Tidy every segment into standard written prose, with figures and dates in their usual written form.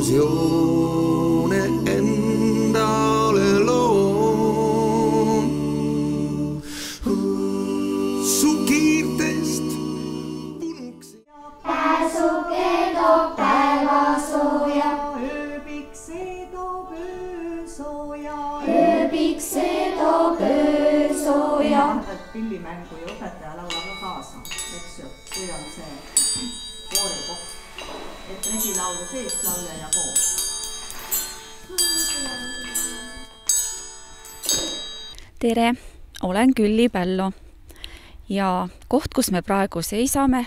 illusioone endale loon. Su kiirtest punuks pääsuke toob päevasooja, ööpikse toob öösooja. ööpikse toob öösooja. Pillimängu ja õpetaja laulab kaasa, eks ju, kui on see koorikoht, et regilaulu sees laulja ja koor. Tere, olen Külli Pällo ja koht, kus me praegu seisame,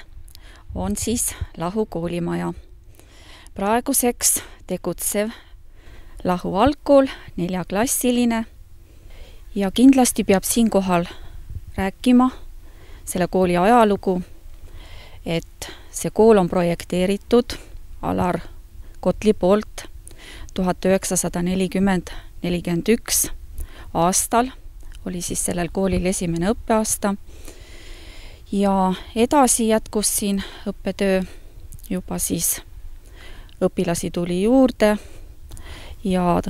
on siis Lahu koolimaja. Praeguseks tegutsev Lahu algkool, 4-klassiline ja kindlasti peab siinkohal rääkima selle kooli ajalugu, et see kool on projekteeritud Alar Kotli poolt 1940-41 aastal, oli siis sellel koolil esimene õppeaasta ja edasi jätkus siin õppetöö, juba siis õpilasi tuli juurde ja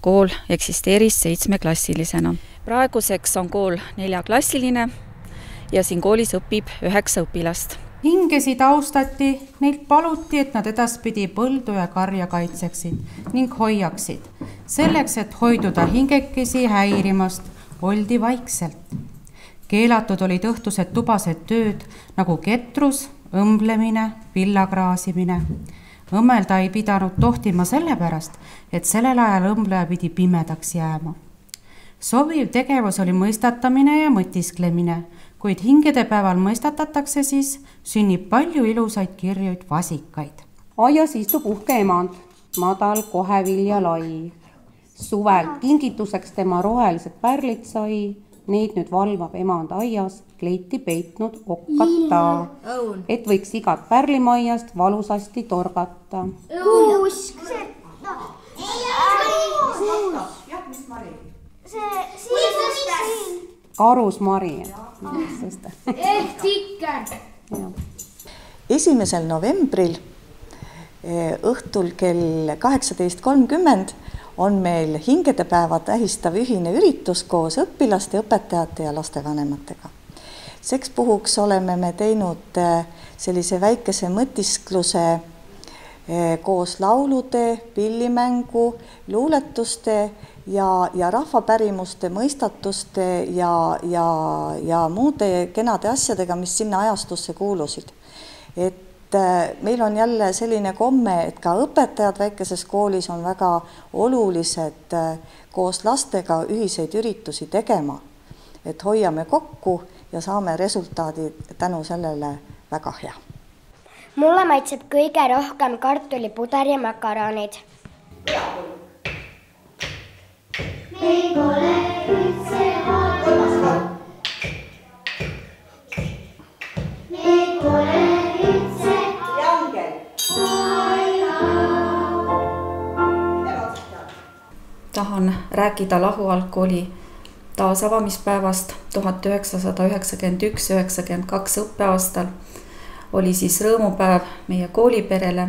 kool eksisteeris 7-klassilisena. Praeguseks on kool 4-klassiline ja siin koolis õpib 9 õpilast. Hingesid austati, neilt paluti, et nad edaspidi põldu ja karja kaitseksid ning hoiaksid. Selleks, et hoiduda hingekesi häirimast, oldi vaikselt. Keelatud olid õhtused tubased tööd nagu ketrus, õmblemine, villakraasimine. Õmmelda ei pidanud tohtima sellepärast, et sellel ajal õmbleja pidi pimedaks jääma. Sobiv tegevus oli mõistatamine ja mõtisklemine, kuid hingedepäeval mõistatatakse siis, sünnib palju ilusaid kirjuid vasikaid. Aias istub uhke emand, madal kohevilja lai. Suvel kingituseks tema rohelised pärlid sai, neid nüüd valvab emand aias kleiti peitnud okkata, et võiks igat pärlimaiast valusasti torgata. Kuusk. Karusmari. Ehk tikker. 1. novembril õhtul kell 18.30 on meil hingedepäeva tähistav ühine üritus koos õpilaste, õpetajate ja lastevanematega. Seks puhuks oleme me teinud sellise väikese mõtiskluse koos laulude, pillimängu, luuletuste ja rahvapärimuste, mõistatuste ja muude kenade asjadega, mis sinna ajastusse kuulusid. Et meil on jälle selline komme, et ka õpetajad väikeses koolis on väga olulised koos lastega ühiseid üritusi tegema, et hoiame kokku ja saame resultaadi tänu sellele väga hea. Mulle maitseb kõige rohkem kartulipuder ja makaronid. Meil pole üldse vaadata. Meil pole üldse Tahan rääkida Lahu algkooli taasavamispäevast 1991-92 õppeaastal. Oli siis rõõmupäev meie kooliperele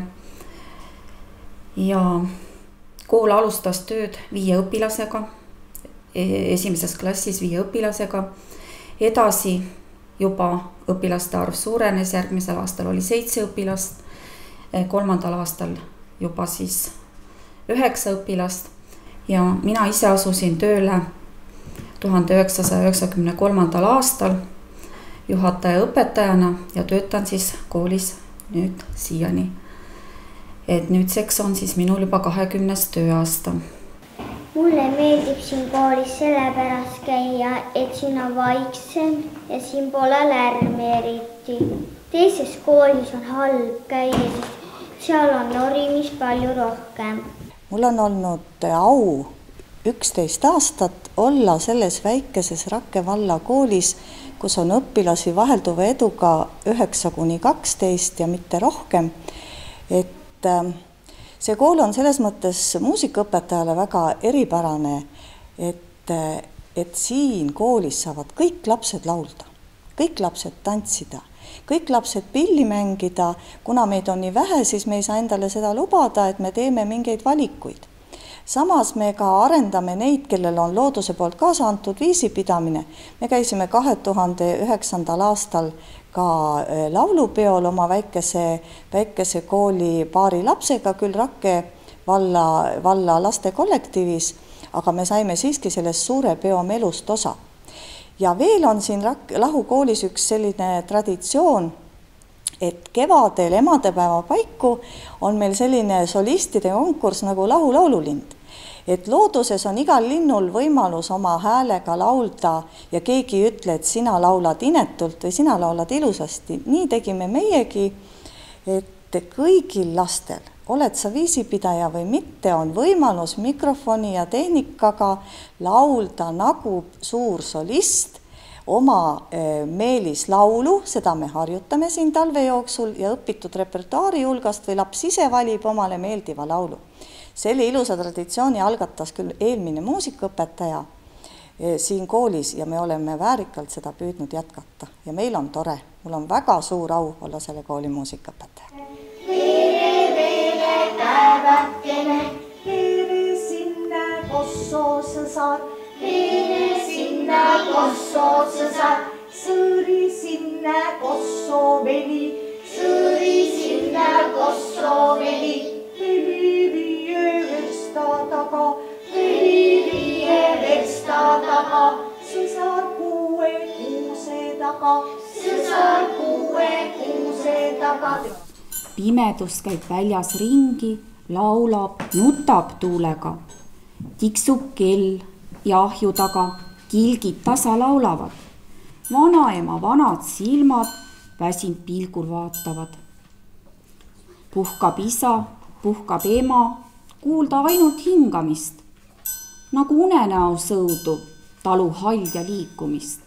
ja kool alustas tööd 5 õpilasega, esimeses klassis 5 õpilasega. Edasi juba õpilaste arv suurenes, järgmisel aastal oli 7 õpilast, 3. aastal juba siis 9 õpilast ja mina ise asusin tööle 1993. aastal juhataja õpetajana ja töötan siis koolis nüüd siiani. Et nüüdseks on siis minul juba 20. tööaasta. Mulle meeldib siin koolis sellepärast käia, et siin on vaiksem ja siin pole lärmi eriti. Teises koolis on halb käia, sest seal on norimist palju rohkem. Mul on olnud au 11 aastat olla selles väikeses Rakke valla koolis, kus on õpilasi vahelduva eduga 9–12 ja mitte rohkem. Et see kool on selles mõttes muusikaõpetajale väga eripärane, et siin koolis saavad kõik lapsed laulda. kõik lapsed tantsida, kõik lapsed pilli mängida. Kuna meid on nii vähe, siis me ei saa endale seda lubada, et me teeme mingeid valikuid. Samas me ka arendame neid, kellel on looduse poolt kaasa antud viisipidamine. Me käisime 2009. aastal ka laulupeol oma väikese kooli paari lapsega, küll Rakke valla lastekollektiivis, aga me saime siiski sellest suure peo melust osa. Ja veel on siin Lahu koolis üks selline traditsioon, et kevadel emadepäeva paiku on meil selline solistide konkurss nagu Lahu laululind. Et looduses on igal linnul võimalus oma häälega laulda ja keegi ei ütle, et sina laulad inetult või sina laulad ilusasti. Nii tegime meiegi, et kõigil lastel, oled sa viisipidaja või mitte, on võimalus mikrofoni ja tehnikaga laulda nagu suur solist oma meelislaulu, seda me harjutame siin talve jooksul ja õpitud repertuaari hulgast või laps ise valib omale meeldiva laulu. Selle ilusa traditsiooni algatas küll eelmine muusikaõpetaja siin koolis ja me oleme väärikalt seda püüdnud jätkata ja meil on tore. Mul on väga suur au olla selle kooli muusikaõpetaja. Veere päevakene, Veere sinna kossosõsar, veere sinna kossosõsar, sõõri sinna kossoveli, sõõri sinna kossoveli, veli viie versta taga, veli viie versta taga, sõsar 6 kuuse taga, sõsar 6 kuuse taga. Pimedus käib väljas ringi, laulab, nutab tuulega. Tiksub kell ja ahju taga, kilgid tasa laulavad. Vanaema vanad silmad väsinud pilgul vaatavad. Puhkab isa, puhkab ema, kuulda ainult hingamist. Nagu unenäo sõudu, talu hall ja liikumist.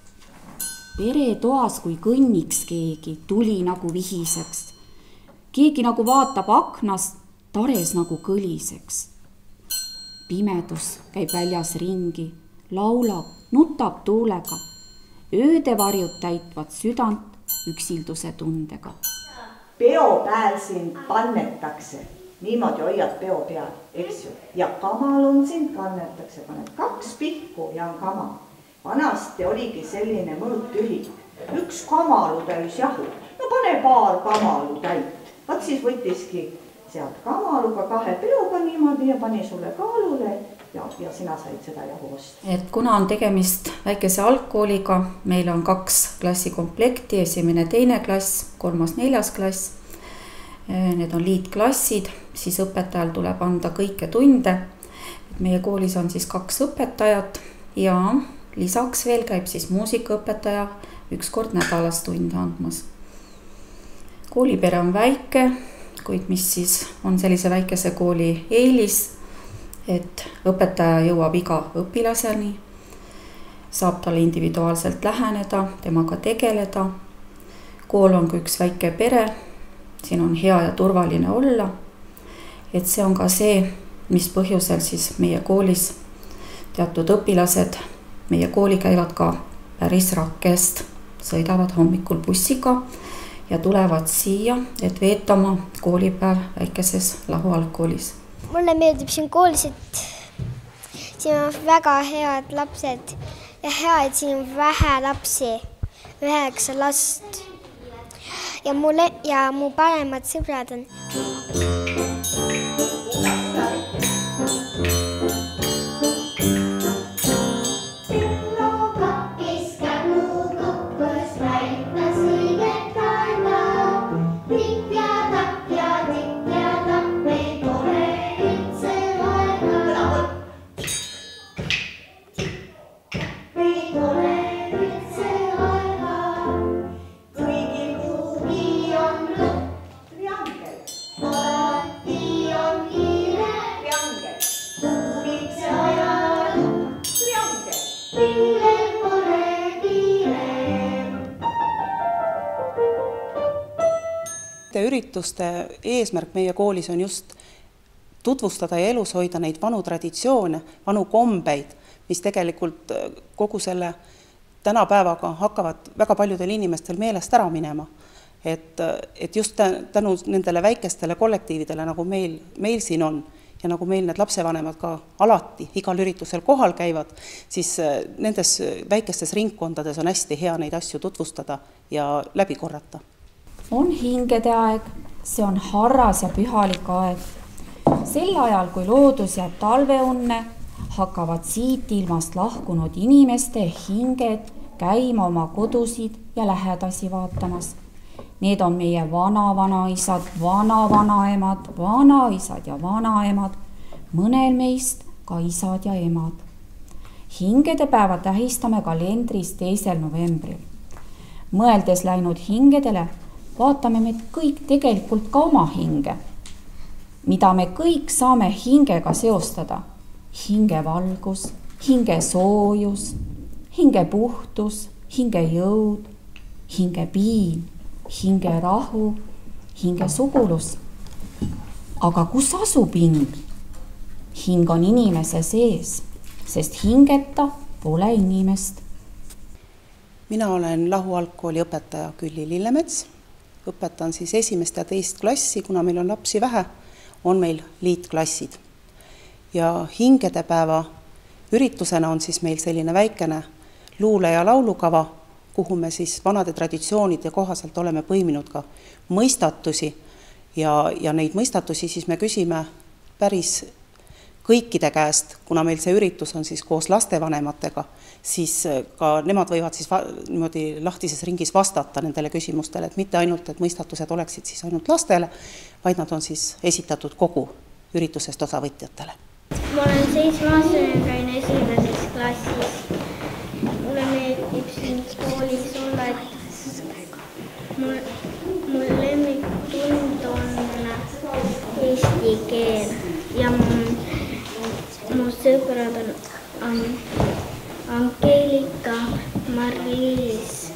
Pere toas, kui kõnniks keegi, tuli nagu vihiseks. Keegi nagu vaatab aknast, tares nagu kõliseks. Pimedus käib väljas ringi, laulab, nutab tuulega. Öödevarjud täitvad südant üksilduse tundega. Peopäev sind pannetakse, niimoodi hoiad peo peal, eks ju. Ja kamal on sind kannetakse, paned 2 pihku ja on kama. Vanasti oligi selline mõõttühik, 1 kamalu täis jahu, no pane paar kamalu täit. Vaat siis võttiski sealt kamaluga 2 peoga niimoodi ja pani sulle kaalule ja sina said seda jahu osta. Et kuna on tegemist väikese algkooliga, meil on 2 klassikomplekti, 1., 2. klass, 3., 4. klass. Need on liitklassid, siis õpetajal tuleb anda kõike tunde. Meie koolis on siis 2 õpetajat ja lisaks veel käib siis muusikaõpetaja 1 kord nädalas tunde andmas. Koolipere on väike, kuid mis siis on sellise väikese kooli eelis, et õpetaja jõuab iga õpilaseni, saab talle individuaalselt läheneda, temaga tegeleda. Kool on ka 1 väike pere, siin on hea ja turvaline olla. Et see on ka see, mis põhjusel siis meie koolis teatud õpilased, meie kooli käivad ka päris Rakkest, sõidavad hommikul bussiga ja tulevad siia, et veetama koolipäev väikeses Lahu algkoolis. Mulle meeldib siin koolis, et siin on väga head lapsed ja hea, et siin on vähe lapsi, 9 last. Ja mu paremad sõbrad on. Ürituste eesmärk meie koolis on just tutvustada ja elus hoida neid vanu traditsioone, vanu kombeid, mis tegelikult kogu selle tänapäevaga hakkavad väga paljudel inimestel meelest ära minema. Et just tänu nendele väikestele kollektiividele, nagu meil siin on, ja nagu meil need lapsevanemad ka alati igal üritusel kohal käivad, siis nendes väikestes ringkondades on hästi hea neid asju tutvustada ja läbi korrata. On hingede aeg, see on harras ja pühalik aeg. Sel ajal, kui loodus jääb talveunne, hakkavad siit ilmast lahkunud inimeste hinged käima oma kodusid ja lähedasi vaatamas. Need on meie vana-vanaisad, vana-vanaemad, vanaisad ja vanaemad, mõnel meist ka isad ja emad. Hingedepäeva tähistame kalendris 2. novembril. Mõeldes läinud hingedele, vaatame me kõik tegelikult ka oma hinge, mida me kõik saame hingega seostada. Hinge valgus, hinge soojus, hinge puhtus, hinge jõud, hinge piin, hinge rahu, hinge sugulus. Aga kus asub hing? Hing on inimese sees, sest hingeta pole inimest. Mina olen Lahu algkooli õpetaja Külli Lillemets. Õpetan siis 1. ja 2. klassi, kuna meil on lapsi vähe, on meil liitklassid. Ja hingedepäeva üritusena on siis meil selline väikene luule- ja laulukava, kuhu me siis vanade traditsioonide kohaselt oleme põiminud ka mõistatusi ja neid mõistatusi siis me küsime päris kõikide käest, kuna meil see üritus on siis koos lastevanematega, siis ka nemad võivad siis niimoodi lahtises ringis vastata nendele küsimustele, et mitte ainult, et mõistatused oleksid siis ainult lastele, vaid nad on siis esitatud kogu üritusest osavõtjatele. Ma olen 7-aastane, käin 1. klassis. Mulle meeldib siin koolis olla, et mul lemmiktund on eesti keel ja mu sõbrad on Angelika, Marliis.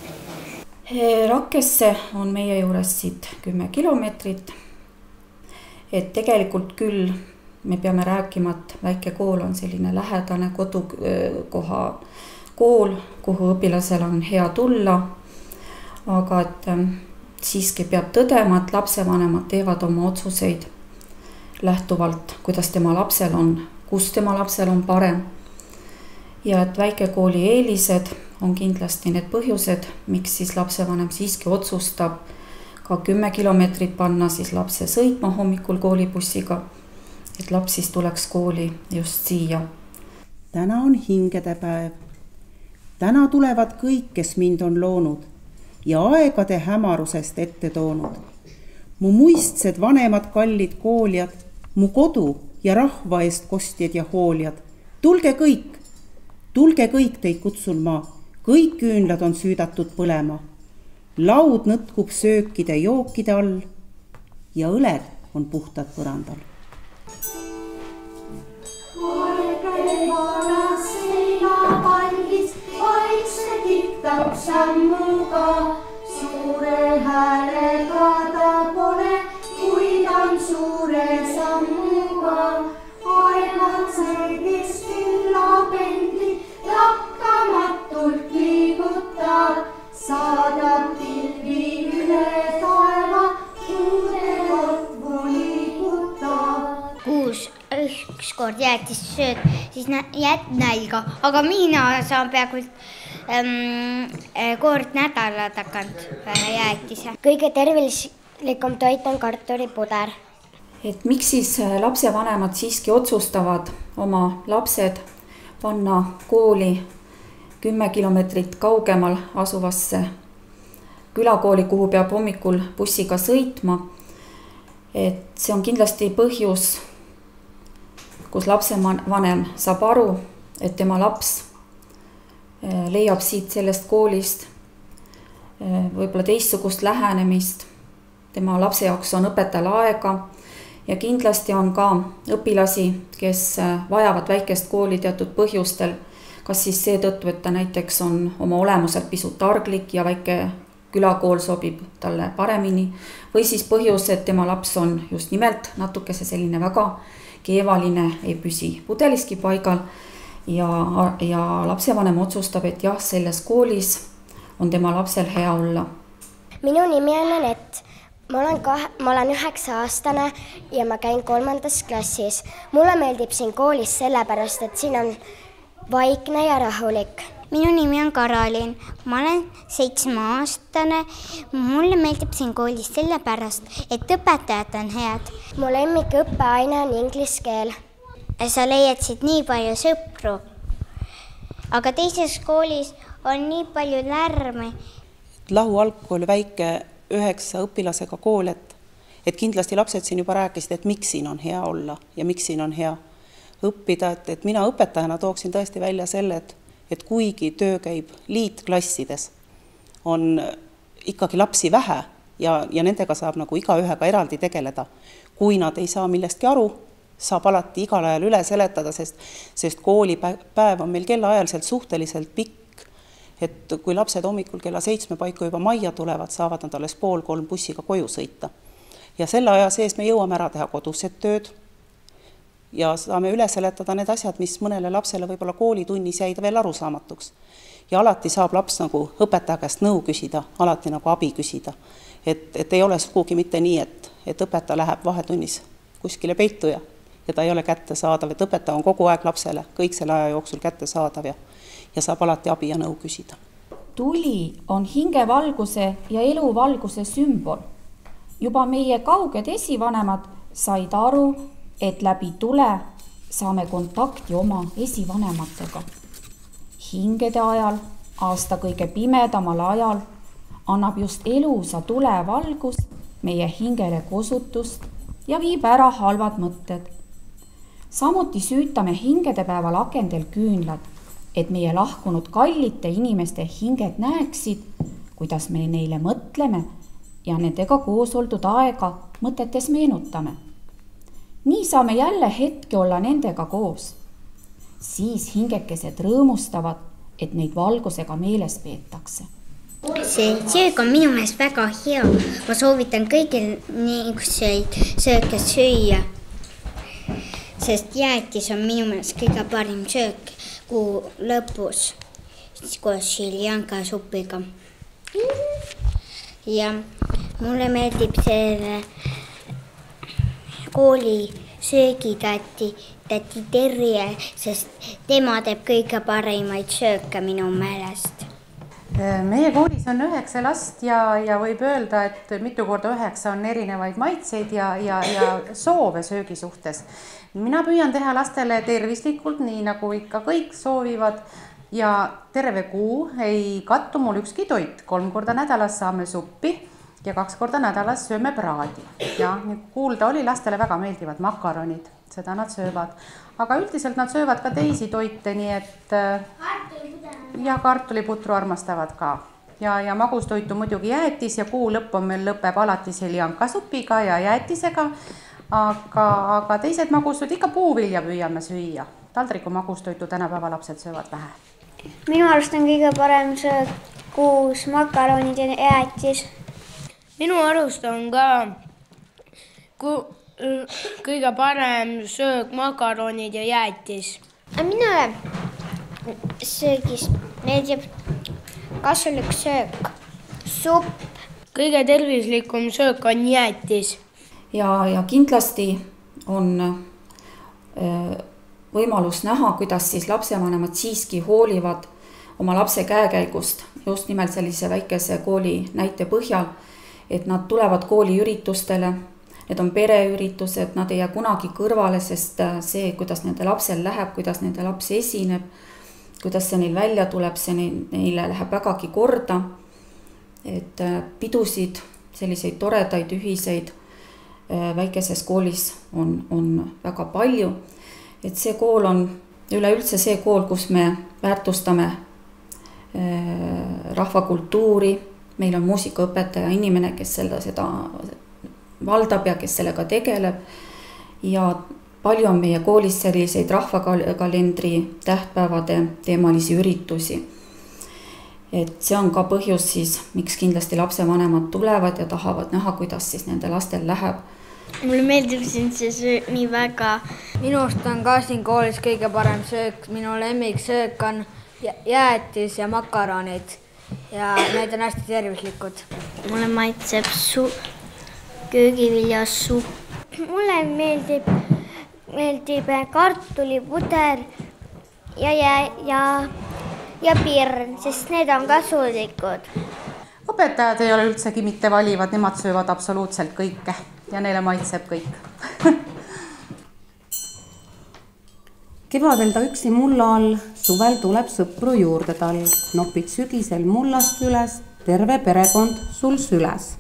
Rakesse on meie juures siit 10 kilomeetrit. Et tegelikult küll me peame rääkima, et väike kool on selline lähedane kodukoha kool, kuhu õpilasel on hea tulla. Aga et siiski peab tõdema, et lapsevanemad teevad oma otsuseid lähtuvalt, kuidas tema lapsel on, kus tema lapsel on parem. Ja et väikekooli eelised on kindlasti need põhjused, miks siis lapsevanem siiski otsustab ka 10 kilomeetrit panna siis lapse sõitma hommikul koolibussiga, et laps siis tuleks kooli just siia. Täna on hingedepäev. Täna tulevad kõik, kes mind on loonud ja aegade hämarusest ette toonud. Mu muistsed vanemad kallid kooljad, mu kodu ja rahva eest kostjad ja hooljad. Tulge kõik teid kutsun ma, kõik küünlad on süüdatud põlema. Laud nõtkub söökide jookide all ja õled on puhtad põrandal. Vanas seinapandis vaikse tiktab sammuga, suure häälega ta pole, kuid on suure sammuga. Aeg-ajalt sõidis villapendli, lakkamatult liigutab, saadab pilvi üle taeva, uude otvu liigutab. Kuus ükskord jäetis sööd, siis jääd nälga, aga mina saan peaaegu kord nädala tagant vähe jäätise. Kõige tervislikum toit on kartulipuder. Et miks siis lapsevanemad siiski otsustavad oma lapsed panna kooli 10 kilomeetrit kaugemal asuvasse külakooli, kuhu peab hommikul bussiga sõitma. Et see on kindlasti põhjus, kus lapsevanem saab aru, et tema laps leiab siit sellest koolist võib-olla teistsugust lähenemist. Tema lapse jaoks on õpetajal aega ja kindlasti on ka õpilasi, kes vajavad väikest kooli teatud põhjustel, kas siis seetõttu, et ta näiteks on oma olemuselt pisut arglik ja väike külakool sobib talle paremini, või siis põhjus, et tema laps on just nimelt natukese selline väga keevaline, ei püsi pudeliski paigal ja lapsevanem otsustab, et jah, selles koolis on tema lapsel hea olla. Minu nimi on Anett. Ma olen 9-aastane ja ma käin 3. klassis. Mulle meeldib siin koolis sellepärast, et siin on vaikne ja rahulik. Minu nimi on Karolin. Ma olen 7-aastane. Mulle meeldib siin koolis sellepärast, et õpetajad on head. Mu lemmikõppeaine on inglise keel. Sa leiadsid nii palju sõpru. Aga teises koolis on nii palju lärmi. Lahu algkool väike 9 õpilasega kool, et kindlasti lapsed siin juba rääkisid, et miks siin on hea olla ja miks siin on hea õppida, et mina õpetajana tooksin tõesti välja selle, et kuigi töö käib liitklassides, on ikkagi lapsi vähe ja nendega saab nagu igaühega eraldi tegeleda. Kui nad ei saa millestki aru, saab alati igal ajal üle seletada, sest koolipäev on meil kellaajaliselt suhteliselt pikk. Et kui lapsed hommikul kella 7 paiku juba majja tulevad, saavad nad alles 2:30 bussiga koju sõita. Ja selle aja sees me jõuame ära teha kodused tööd ja saame üle seletada need asjad, mis mõnele lapsele võib-olla koolitunnis jäid veel arusaamatuks. Ja alati saab laps nagu õpetaja käest nõu küsida, alati nagu abi küsida. Et ei ole sugugi mitte nii, et õpetaja läheb vahetunnis kuskile peitu ja ta ei ole kätte saadav, et õpetaja on kogu aeg lapsele kõik selle aja jooksul kätte saadav ja saab alati abi ja nõu küsida. Tuli on hingevalguse ja eluvalguse sümbol. Juba meie kauged esivanemad said aru, et läbi tule saame kontakti oma esivanematega. Hingede ajal, aasta kõige pimedamal ajal, annab just elusa tulevalgus meie hingele kosutust ja viib ära halvad mõtted. Samuti süütame hingedepäeval akendel küünlad, et meie lahkunud kallite inimeste hinged näeksid, kuidas me neile mõtleme ja nendega koos oldud aega mõtetes meenutame. Nii saame jälle hetke olla nendega koos. Siis hingekesed rõõmustavad, et neid valgusega meeles peetakse. See söök on minu meelest väga hea. Ma soovitan kõigil niisuguseid sööke süüa, sest jäätis on minu meelest kõige parim söök kuu lõpus koos šiljanka supiga. Ja mulle meeldib selle kooli söögitäti Terje, sest tema teeb kõige parimaid sööke minu meelest. Meie koolis on 9 last ja võib öelda, et mitu korda 9 on erinevaid maitseid ja soove söögi suhtes. Mina püüan teha lastele tervislikult, nii nagu ikka kõik soovivad ja terve kuu ei kattu mul ükski toit. 3 korda nädalas saame suppi ja 2 korda nädalas sööme praadi. Ja kuulda oli, lastele väga meeldivad makaronid, seda nad söövad. Aga üldiselt nad söövad ka teisi toite, nii et ja kartuliputru armastavad ka. Ja magustoitu muidugi jäätis ja kuu lõpp on meil lõpeb alati seljankasupiga ja jäätisega. Aga teised magustud ikka puuvilja püüame süüa. Taldriku magustoitu tänapäeva lapsed söövad vähe. Minu arust on kõige parem söök kuus makaronid ja jäätis. Minu arust on ka kõige parem söök makaronid ja jäätis. Minule söögis meeldib kasulik söök, supp. Kõige tervislikum söök on jäätis. Ja kindlasti on võimalus näha, kuidas siis lapsevanemad siiski hoolivad oma lapse käekäigust just nimelt sellise väikese kooli näite põhjal, et nad tulevad kooli üritustele, need on pereüritused, nad ei jää kunagi kõrvale, sest see, kuidas nende lapsel läheb, kuidas nende laps esineb, kuidas see neil välja tuleb, see neile läheb vägagi korda, et pidusid, selliseid toredaid ühiseid väikeses koolis on väga palju, et see kool on üleüldse see kool, kus me väärtustame rahvakultuuri, meil on muusikaõpetaja inimene, kes seda valdab ja kes sellega tegeleb ja palju on meie koolis selliseid rahvakalendri tähtpäevade teemalisi üritusi. Et see on ka põhjus siis, miks kindlasti lapsevanemad tulevad ja tahavad näha, kuidas siis nende lastel läheb. mulle meeldib siin see söök nii väga. Minust on ka siin koolis kõige parem söök. Minu lemmiksöök on jäätis ja makaronid ja need on hästi tervislikud. Mulle maitseb köögiviljasupp. Mulle meeldib kartulipuder ja pirn, sest need on kasulikud. Õpetajad ei ole üldsegi mitte valivad, nemad söövad absoluutselt kõike ja neile maitseb kõik. Kevadel ta üksi mulla all, suvel tuleb sõpru juurde tal. Nopid sügisel mullast üles, terve perekond sul süles.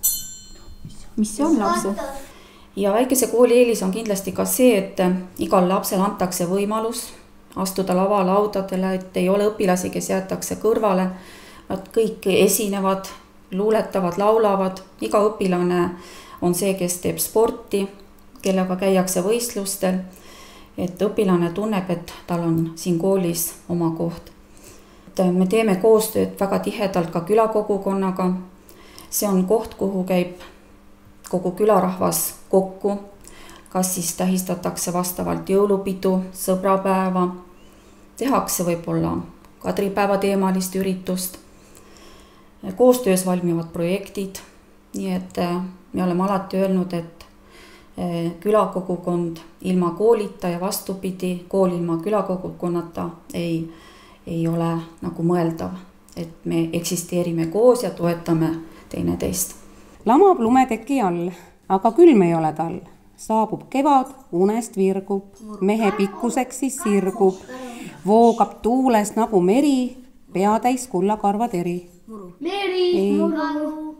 Mis see on lapse? Ja väikese kooli eelis on kindlasti ka see, et igal lapsel antakse võimalus astuda lavalaudadele, et ei ole õpilasi, kes jäetakse kõrvale. Nad kõik esinevad, luuletavad, laulavad. Iga õpilane on see, kes teeb sporti, kellega käiakse võistlustel. Et õpilane tunneb, et tal on siin koolis oma koht. Me teeme koostööd väga tihedalt ka külakogukonnaga. See on koht, kuhu käib kogu külarahvas kokku. Kas siis tähistatakse vastavalt jõulupidu, sõbrapäeva, tehakse võib-olla kadripäeva teemalist üritust. Koostöös valmivad projektid, nii et me oleme alati öelnud, et külakogukond ilma koolita ja vastupidi, kool ilma külakogukonnata ei ole nagu mõeldav, et me eksisteerime koos ja toetame teineteist. Lamab lumeteki all, aga külm ei ole tal. Saabub kevad, unest virgub, mehe pikkuseks siis sirgub, voogab tuules nagu meri, peatäis kullakarvad eri. Meri, muru, karu.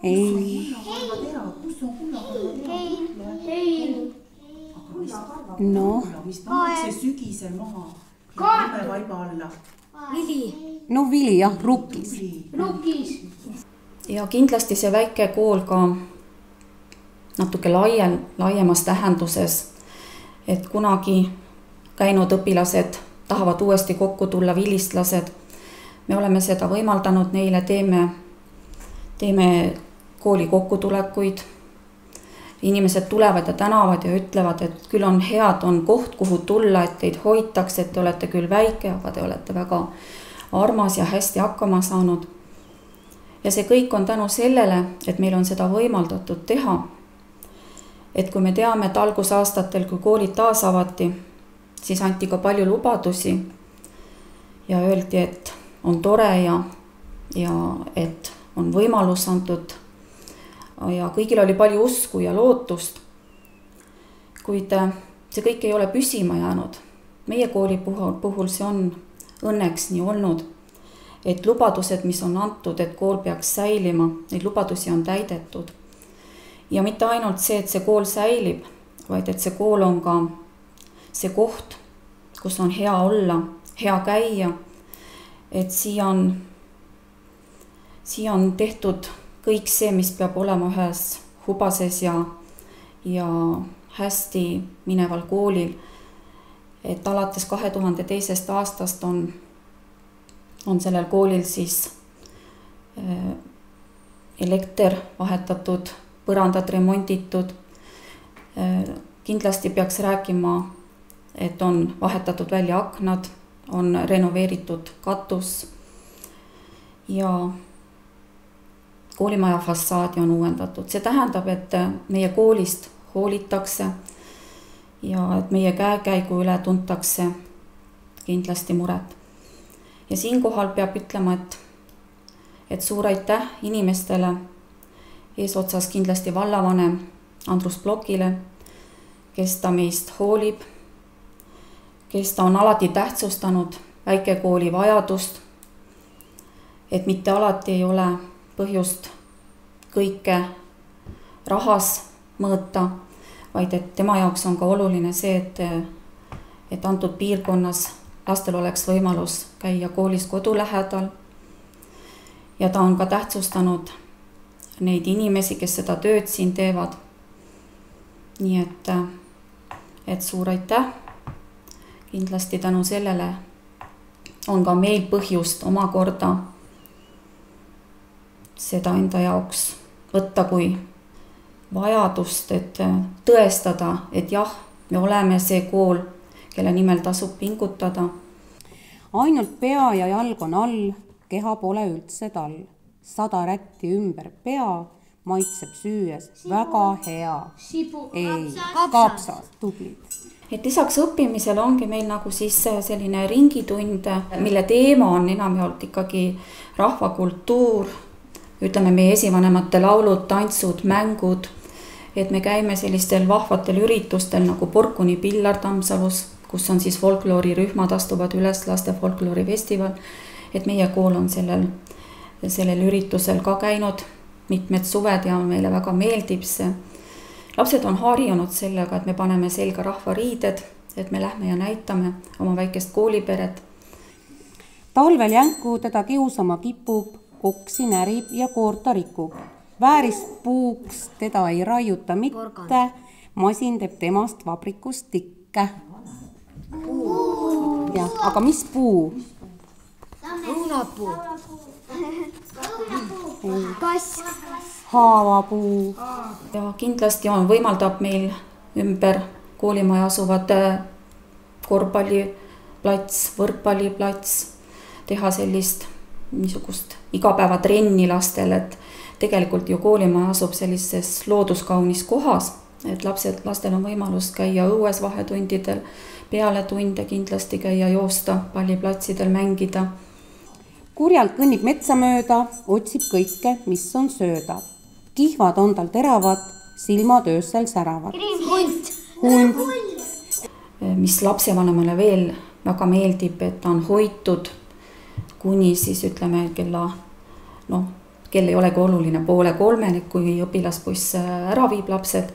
Ei. Hein. No. Mis pannakse sügisel maha? Lume vaiba alla. Vili. No vili jah, rukkis. Rukkis. Ja kindlasti see väike kool ka natuke laiemas tähenduses, et kunagi käinud õpilased tahavad uuesti kokku tulla, vilistlased. Me oleme seda võimaldanud neile, teeme kooli kokkutulekuid. Inimesed tulevad ja tänavad ja ütlevad, et küll on head, on koht, kuhu tulla, et teid hoitakse, et te olete küll väike, aga te olete väga armas ja hästi hakkama saanud. Ja see kõik on tänu sellele, et meil on seda võimaldatud teha. Et kui me teame, et algusaastatel, kui koolid taas avati, siis anti ka palju lubadusi ja öeldi, et on tore ja et on võimalus antud ja kõigil oli palju usku ja lootust. Kuid see kõik ei ole püsima jäänud. Meie kooli puhul see on õnneks nii olnud, et lubadused, mis on antud, et kool peaks säilima, neid lubadusi on täidetud. Ja mitte ainult see, et see kool säilib, vaid et see kool on ka see koht, kus on hea olla, hea käia, et siia on tehtud kõik see, mis peab olema ühes hubases ja hästi mineval koolil. Et alates 2002. aastast on sellel koolil siis elekter vahetatud, põrandad remonditud. Kindlasti peaks rääkima, et on vahetatud välja aknad, on renoveeritud katus ja koolimaja fassaadi on uuendatud. See tähendab, et meie koolist hoolitakse ja et meie käekäigu üle tuntakse kindlasti muret. Ja siinkohal peab ütlema, et suur aitäh inimestele, eesotsas kindlasti vallavanem Andrus Blokile, kes ta meist hoolib, kes ta on alati tähtsustanud väikekooli vajadust, et mitte alati ei ole põhjust kõike rahas mõõta, vaid et tema jaoks on ka oluline see, et antud piirkonnas lastel oleks võimalus käia koolis kodu lähedal. Ja ta on ka tähtsustanud neid inimesi, kes seda tööd siin teevad. Nii et suur aitäh. Kindlasti tänu sellele on ka meil põhjust omakorda seda enda jaoks võtta kui vajadust, et tõestada, et jah, me oleme see kool, kelle nimel tasub pingutada. Ainult pea ja jalg on all, keha pole üldse tal. 100 rätti ümber pea, maitseb süües väga hea. Ei, kapsas, tublid. Et lisaks õppimisele ongi meil nagu siis selline ringitund, mille teema on enamjaolt ikkagi rahvakultuur, ütleme meie esivanemate laulud, tantsud, mängud, et me käime sellistel vahvatel üritustel nagu Porkuni Pillar Tammsalus, kus on siis folkloorirühmad astuvad üles laste folkloorifestival, et meie kool on sellel üritusel ka käinud mitmed suved ja meile väga meeldib see. Lapsed on harjunud sellega, et me paneme selga rahvariided, et me lähme ja näitame oma väikest kooliperet. Talvel jänku teda kiusama kipub, koksi närib ja koorta rikub. Väärispuuks teda ei raiuta mitte, masin teeb temast vabrikust tikke. Ja, aga mis puu? Õunapuu. Kass. Haavapuu. Ja kindlasti võimaldab meil ümber koolimaja asuvad korvpalliplats, võrkpalliplats, teha sellist niisugust igapäevatrenni lastel, et tegelikult ju koolimaja asub sellises looduskaunis kohas, et lastel on võimalus käia õues vahetundidel, peale tunde kindlasti käia joosta, palliplatsidel mängida. Kurjalt kõnnib metsa mööda, otsib kõike, mis on sööda. Kihvad on tal teravad, silmad öösel säravad. Hunt. Mis lapsevanemale veel väga meeldib, et ta on hoitud kuni siis ütleme kell ei olegi oluline 2:30, kui õpilasbuss ära viib lapsed.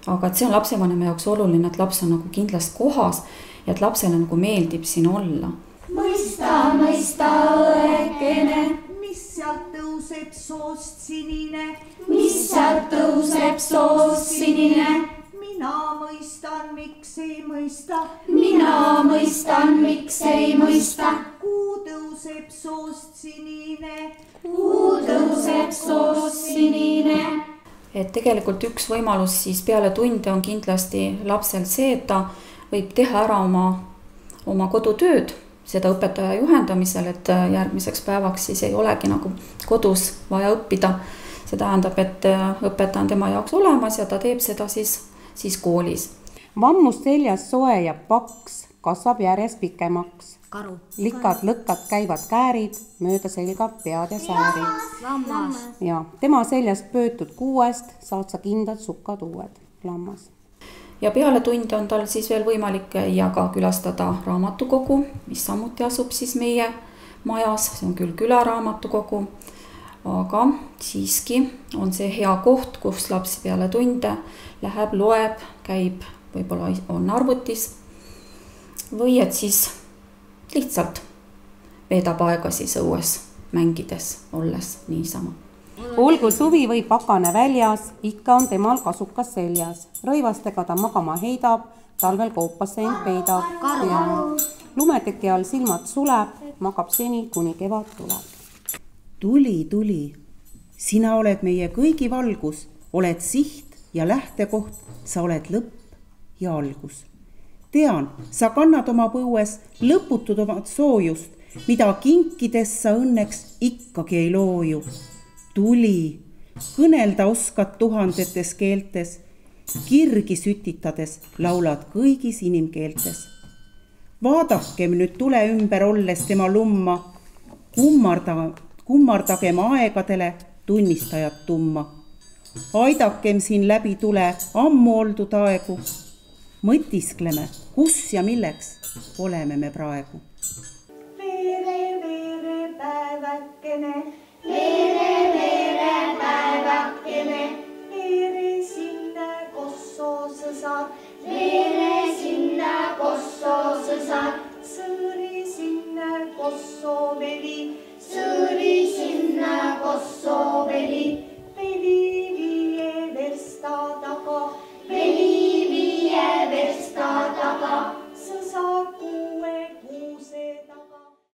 Aga et see on lapsevanema jaoks oluline, et laps on nagu kindlas kohas ja et lapsele nagu meeldib siin olla. Mõista õekene, mis sealt tõuseb soost sinine. Mis sealt tõuseb soost sinine. Mina mõistan, miks ei mõista. Mina mõistan, miks ei mõista. Kuu tõuseb soost sinine. Kuu tõuseb soost sinine. Et tegelikult üks võimalus siis peale tunde on kindlasti lapsel see, et ta võib teha ära oma kodutööd, seda õpetaja juhendamisel, et järgmiseks päevaks siis ei olegi nagu kodus vaja õppida. See tähendab, et õpetaja on tema jaoks olemas ja ta teeb seda siis koolis. Vammus seljas soe ja paks, kasvab järjest pikemaks. Karu. Likad, lõkkad, käivad käärid, mööda selga pead ja säärid. Lammas. Ja tema seljas pöötud kuuest saad sa kindlad sukkad uued. Lammas. Ja peale tunde on tal siis veel võimalik käia ka külastada raamatukogu, mis samuti asub siis meie majas. See on küll külaraamatukogu, aga siiski on see hea koht, kus laps peale tunde läheb, loeb, käib, võib-olla on arvutis või et siis lihtsalt veedab aega siis õues mängides olles niisama. Olgu suvi või pakane väljas, ikka on temal kasukas seljas. Rõivastega ta magama heidab, talvel koopasse end peidab. Lumeteki all silmad suleb, magab seni, kuni kevad tuleb. Tuli, sina oled meie kõigi valgus, oled siht ja lähtekoht, sa oled lõpp ja algus. Tean, sa kannad oma põues lõputud oma soojust, mida kinkides sa õnneks ikkagi ei looju. Tuli, kõnelda oskad tuhandetes keeltes, kirgi sütitades laulad kõigis inimkeeltes. Vaadakem nüüd tule ümber olles tema lumma, kummardagem aegadele tunnistajad tumma. Aidakem siin läbi tule ammu oldud aegu. Mõtiskleme, kus ja milleks oleme me praegu. Veere päevakene, Veere päevakene, veere sinna kosso sõsad, veere sinna kosso sõsad.